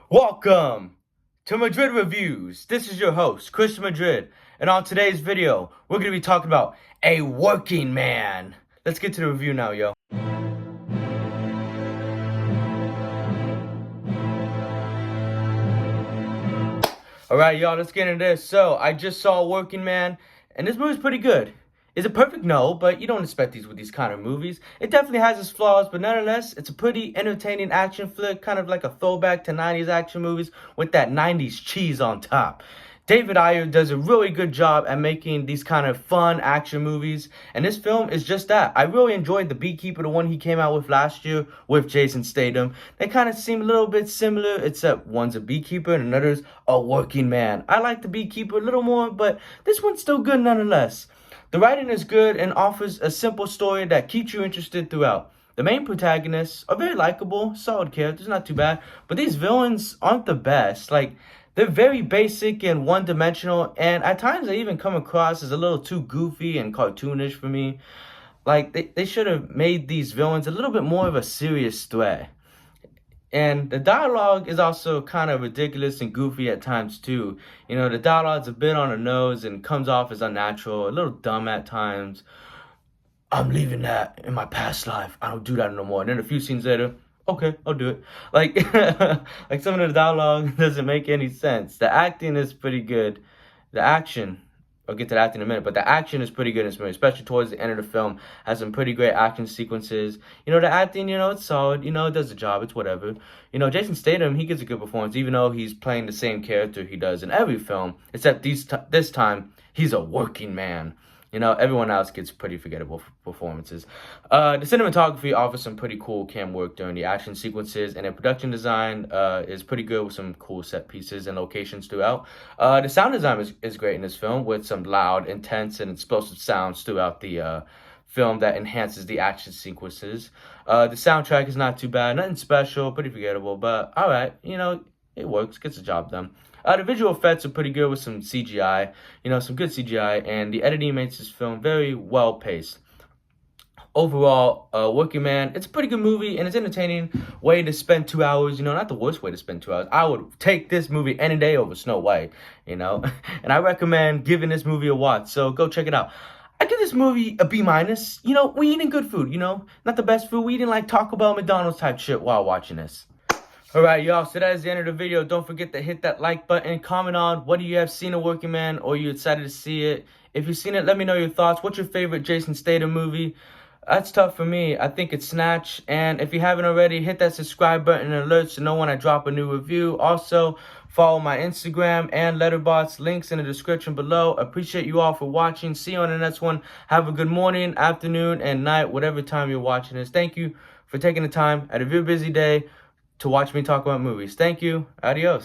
Welcome to Madrid Reviews. This is your host, Chris Madrid, and on today's video, we're going to be talking about A Working Man. Let's get to the review now, yo. Alright, y'all, let's get into this. So, I just saw A Working Man, and this movie's pretty good. Is it perfect? No, but you don't expect these with these kind of movies. It definitely has its flaws, but nonetheless, it's a pretty entertaining action flick, kind of like a throwback to 90s action movies with that 90s cheese on top. David Ayer does a really good job at making these kind of fun action movies, and this film is just that. I really enjoyed The Beekeeper, the one he came out with last year with Jason Statham. They kind of seem a little bit similar, except one's a beekeeper and another's a working man. I like The Beekeeper a little more, but this one's still good nonetheless. The writing is good and offers a simple story that keeps you interested throughout. The main protagonists are very likable, solid characters, not too bad, but these villains aren't the best. Like, they're very basic and one-dimensional, and at times they even come across as a little too goofy and cartoonish for me. Like, they should have made these villains a little bit more of a serious threat. And the dialogue is also kind of ridiculous and goofy at times too. You know, the dialogue's a bit on the nose and comes off as unnatural, a little dumb at times. I'm leaving that in my past life. I don't do that no more. And then a few scenes later, okay, I'll do it. Like, like some of the dialogue doesn't make any sense. The acting is pretty good. The action, I'll get to the acting in a minute, but the action is pretty good in this movie, especially towards the end of the film. Has some pretty great action sequences. You know, the acting, you know, it's solid. You know, it does the job. It's whatever. You know, Jason Statham, he gives a good performance, even though he's playing the same character he does in every film, except this time, he's a working man. You know, everyone else gets pretty forgettable performances. The cinematography offers some pretty cool cam work during the action sequences, and the production design is pretty good with some cool set pieces and locations throughout. The sound design is great in this film with some loud, intense, and explosive sounds throughout the film that enhances the action sequences. The soundtrack is not too bad, nothing special, pretty forgettable, but alright, you know, it works, gets the job done. The visual effects are pretty good with some CGI, you know, some good CGI, and the editing makes this film very well paced. Overall, Working Man, it's a pretty good movie, and it's entertaining way to spend 2 hours, you know, not the worst way to spend 2 hours. I would take this movie any day over Snow White, you know, and I recommend giving this movie a watch, so go check it out. I give this movie a B-. You know, we eating good food, you know, not the best food. We eating like Taco Bell, McDonald's type shit while watching this. Alright, y'all, so that is the end of the video. Don't forget to hit that like button, comment on whether you have seen A Working Man or you're excited to see it. If you've seen it, let me know your thoughts. What's your favorite Jason Statham movie? That's tough for me. I think it's Snatch. And if you haven't already, hit that subscribe button and alerts to know when I drop a new review. Also, follow my Instagram and Letterboxd, links in the description below. Appreciate you all for watching. See you on the next one. Have a good morning, afternoon, and night, whatever time you're watching this. Thank you for taking the time out of your busy day to watch me talk about movies. Thank you. Adios.